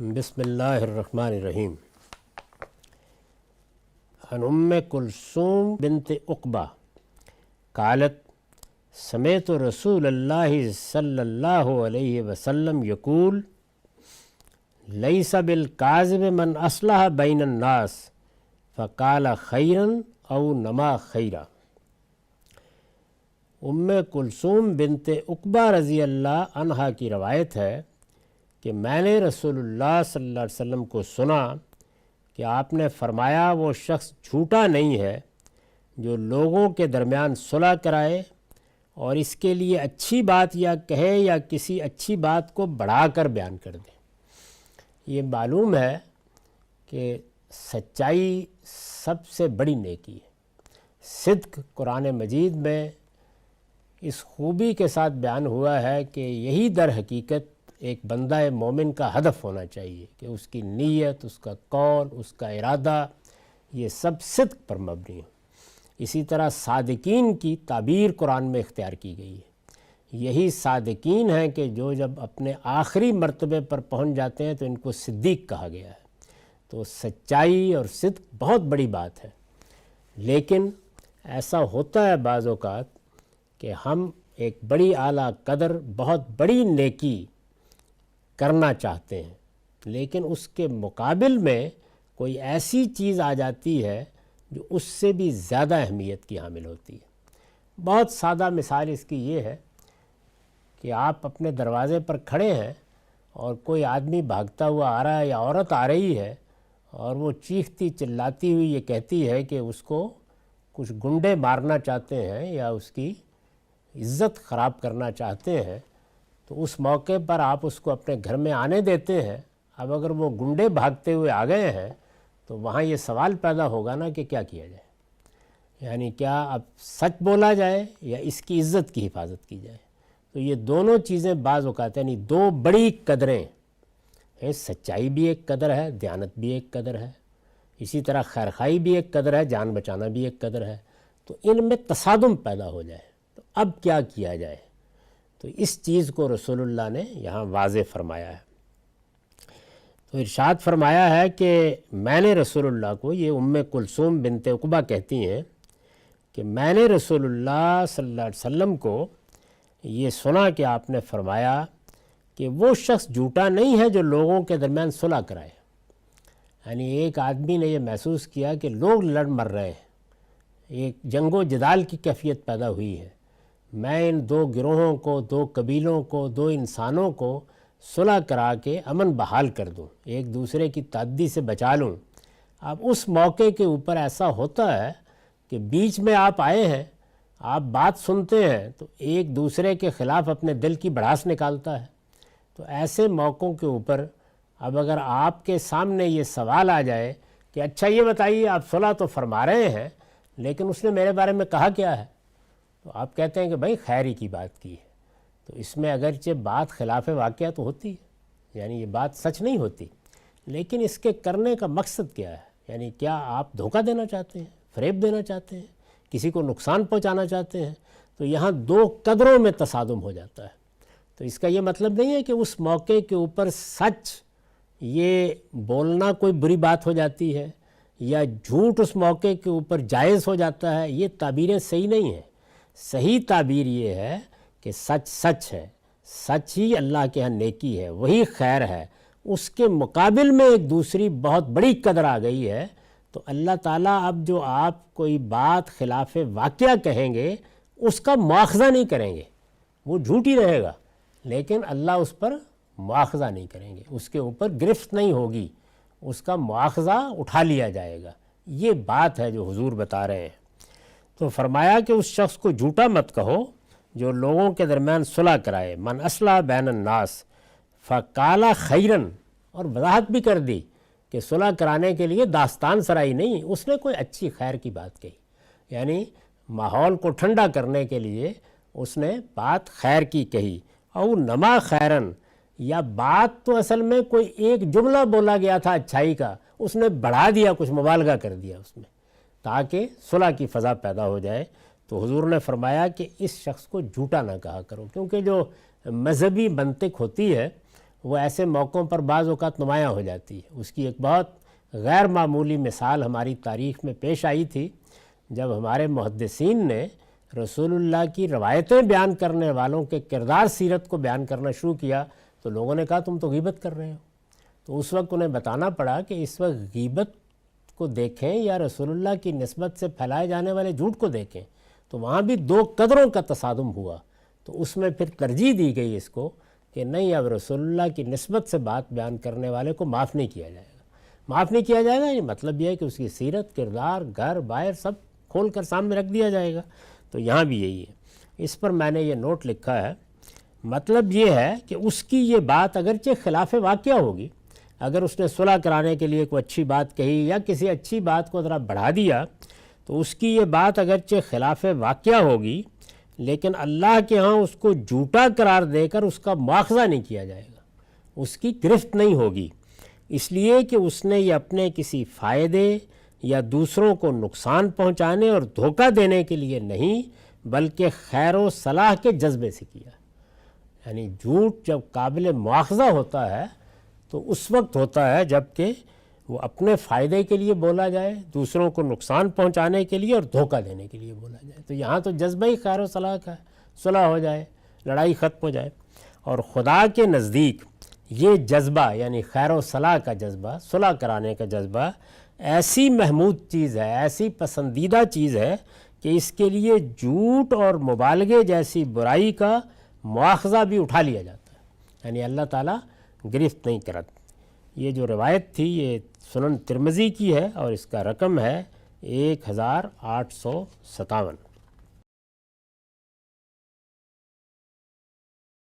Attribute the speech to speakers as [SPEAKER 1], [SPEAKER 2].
[SPEAKER 1] बिस्मिल्लाहिर्रहमानिर्रहीम। अन उम्मे कुलसूम बिनत उक़बा क़ालत समेअतु रसूलल्लाहि सल्लल्लाहु अलैहि वसल्लम यक़ूल लैसा बिल काज़िब मन अस्लह बैन अन्नास फ़क़ाल खैरन औ नमा खैरा। उम्मे कुलसूम बिनत उक़बा रज़ी अल्लाह अन्हा की रवायत है कि मैंने रसूलुल्लाह सल्लल्लाहु अलैहि वसल्लम को सुना कि आपने फरमाया, वो शख्स झूठा नहीं है जो लोगों के दरमियान सुलह कराए और इसके लिए अच्छी बात या कहे या किसी अच्छी बात को बढ़ाकर बयान कर दे। ये मालूम है कि सच्चाई सबसे बड़ी नेकी है। सिद्क़ कुरान मजीद में इस खूबी के साथ बयान हुआ है कि यही दर हकीकत एक बंदा मोमिन का हदफ होना चाहिए कि उसकी नीयत, उसका कौल, उसका इरादा, ये सब सिद्क़ पर मबनी हो। इसी तरह सादिकीन की ताबीर कुरान में इख्तियार की गई है। यही सादिकीन हैं कि जो जब अपने आखिरी मर्तबे पर पहुंच जाते हैं तो इनको सिद्दीक़ कहा गया है। तो सच्चाई और सिद्क़ बहुत बड़ी बात है, लेकिन ऐसा होता है बाज़ औक़ात कि हम एक बड़ी आला कदर, बहुत बड़ी नेकी करना चाहते हैं, लेकिन उसके मुकाबिल में कोई ऐसी चीज़ आ जाती है जो उससे भी ज़्यादा अहमियत की हामिल होती है। बहुत सादा मिसाल इसकी ये है कि आप अपने दरवाज़े पर खड़े हैं और कोई आदमी भागता हुआ आ रहा है या औरत आ रही है और वो चीखती चिल्लाती हुई ये कहती है कि उसको कुछ गुंडे मारना चाहते हैं या उसकी इज़्ज़त ख़राब करना चाहते हैं, तो उस मौके पर आप उसको अपने घर में आने देते हैं। अब अगर वो गुंडे भागते हुए आ गए हैं तो वहाँ ये सवाल पैदा होगा ना कि क्या किया जाए, यानी क्या अब सच बोला जाए या इसकी इज़्ज़त की हिफाजत की जाए। तो ये दोनों चीज़ें बाज़ औक़ात यानी दो बड़ी कदरें हैं। सच्चाई भी एक कदर है, दयानत भी एक कदर है, इसी तरह खैरखाई भी एक कदर है, जान बचाना भी एक कदर है। तो इनमें तसादुम पैदा हो जाए तो अब क्या किया जाए, तो इस चीज़ को रसूलुल्लाह ने यहाँ वाज़े फरमाया है। तो इरशाद फरमाया है कि मैंने रसूलुल्लाह को, ये उम्मे कुलसूम बिनत उक़बा कहती हैं कि मैंने रसूलुल्लाह सल्लल्लाहु अलैहि वसल्लम को ये सुना कि आपने फरमाया कि वो शख्स झूठा नहीं है जो लोगों के दरमियान सुलह कराए। यानी एक आदमी ने यह महसूस किया कि लोग लड़ मर रहे हैं, एक जंगो जदाल की कैफियत पैदा हुई है, मैं इन दो गिरोहों को, दो कबीलों को, दो इंसानों को सुलह करा के अमन बहाल कर दूं, एक दूसरे की ताद्दी से बचा लूं। अब उस मौके के ऊपर ऐसा होता है कि बीच में आप आए हैं, आप बात सुनते हैं तो एक दूसरे के ख़िलाफ़ अपने दिल की भड़ास निकालता है। तो ऐसे मौक़ों के ऊपर अब अगर आपके सामने ये सवाल आ जाए कि अच्छा ये बताइए, आप सुलह तो फरमा रहे हैं लेकिन उसने मेरे बारे में कहा क्या है, तो आप कहते हैं कि भाई खैर ही की बात की है। तो इसमें अगरचे बात खिलाफ़ वाक़या तो होती है, यानी ये बात सच नहीं होती, लेकिन इसके करने का मकसद क्या है, यानी क्या आप धोखा देना चाहते हैं, फ़रेब देना चाहते हैं, किसी को नुकसान पहुंचाना चाहते हैं। तो यहाँ दो कदरों में तसादुम हो जाता है। तो इसका ये मतलब नहीं है कि उस मौके के ऊपर सच ये बोलना कोई बुरी बात हो जाती है या झूठ उस मौके के ऊपर जायज़ हो जाता है। ये ताबीरें सही नहीं हैं। सही ताबीर ये है कि सच सच है, सच ही अल्लाह के यहाँ नेकी है, वही खैर है। उसके मुकाबिल में एक दूसरी बहुत बड़ी कदर आ गई है, तो अल्लाह ताला अब जो आप कोई बात खिलाफ वाक़या कहेंगे उसका मुआख़ज़ा नहीं करेंगे, वो झूठ ही रहेगा, लेकिन अल्लाह उस पर मुआख़ज़ा नहीं करेंगे, उसके ऊपर गिरफ्त नहीं होगी, उसका मुआख़ज़ा उठा लिया जाएगा। ये बात है जो हुजूर बता रहे हैं। तो फरमाया कि उस शख्स को झूठा मत कहो जो लोगों के दरमियान सुलह कराए, मन असला बैन अन्नास फ़क़ाला खैरन, और वजाहत भी कर दी कि सुलह कराने के लिए दास्तान सराई नहीं, उसने कोई अच्छी खैर की बात कही, यानी माहौल को ठंडा करने के लिए उसने बात खैर की कही। और नमा खैरन, या बात तो असल में कोई एक जुमला बोला गया था अच्छाई का, उसने बढ़ा दिया, कुछ मुबालगा कर दिया उसमें, ताकि सुलह की फ़ज़ा पैदा हो जाए। तो हुजूर ने फरमाया कि इस शख्स को झूठा ना कहा करो, क्योंकि जो मजहबी मंतिक होती है وہ ایسے موقعوں پر بعض اوقات نمایاں ہو جاتی ہے۔ اس کی ایک بہت غیر معمولی مثال ہماری تاریخ میں پیش آئی تھی، جب ہمارے محدثین نے رسول اللہ کی روایتیں بیان کرنے والوں کے کردار سیرت کو بیان کرنا شروع کیا تو لوگوں نے کہا تم تو غیبت کر رہے ہو۔ تو اس وقت انہیں بتانا پڑا کہ اس وقت غیبت کو دیکھیں یا رسول اللہ کی نسبت سے پھیلائے جانے والے جھوٹ کو دیکھیں، تو وہاں بھی دو قدروں کا تصادم ہوا۔ تو اس میں پھر ترجیح دی گئی اس کو کہ نہیں، اب رسول اللہ کی نسبت سے بات بیان کرنے والے کو معاف نہیں کیا جائے گا۔ معاف نہیں کیا جائے گا یہ مطلب یہ ہے کہ اس کی سیرت، کردار، گھر باہر سب کھول کر سامنے رکھ دیا جائے گا۔ تو یہاں بھی یہی ہے۔ اس پر میں نے یہ نوٹ لکھا ہے، مطلب یہ ہے کہ اس کی یہ بات اگرچہ خلاف واقعہ ہوگی، اگر اس نے صلح کرانے کے لیے کوئی اچھی بات کہی یا کسی اچھی بات کو ذرا بڑھا دیا، تو اس کی یہ بات اگرچہ خلاف واقعہ ہوگی، لیکن اللہ کے ہاں اس کو جھوٹا قرار دے کر اس کا مواخذہ نہیں کیا جائے گا، اس کی گرفت نہیں ہوگی، اس لیے کہ اس نے یہ اپنے کسی فائدے یا دوسروں کو نقصان پہنچانے اور دھوکہ دینے کے لیے نہیں، بلکہ خیر و صلاح کے جذبے سے کیا۔ یعنی جھوٹ جب قابل مواخذہ ہوتا ہے تو اس وقت ہوتا ہے جب کہ وہ اپنے فائدے کے لیے بولا جائے، دوسروں کو نقصان پہنچانے کے لیے اور دھوکہ دینے کے لیے بولا جائے۔ تو یہاں تو جذبہ ہی خیر و صلاح کا ہے، صلح ہو جائے، لڑائی ختم ہو جائے۔ اور خدا کے نزدیک یہ جذبہ یعنی خیر و صلاح کا جذبہ، صلح کرانے کا جذبہ ایسی محمود چیز ہے، ایسی پسندیدہ چیز ہے کہ اس کے لیے جھوٹ اور مبالغے جیسی برائی کا مواخذہ بھی اٹھا لیا جاتا ہے، یعنی اللہ تعالیٰ گرفت نہیں کرتا۔ یہ جو روایت تھی یہ سنن ترمذی کی ہے اور اس کا رقم ہے 1857۔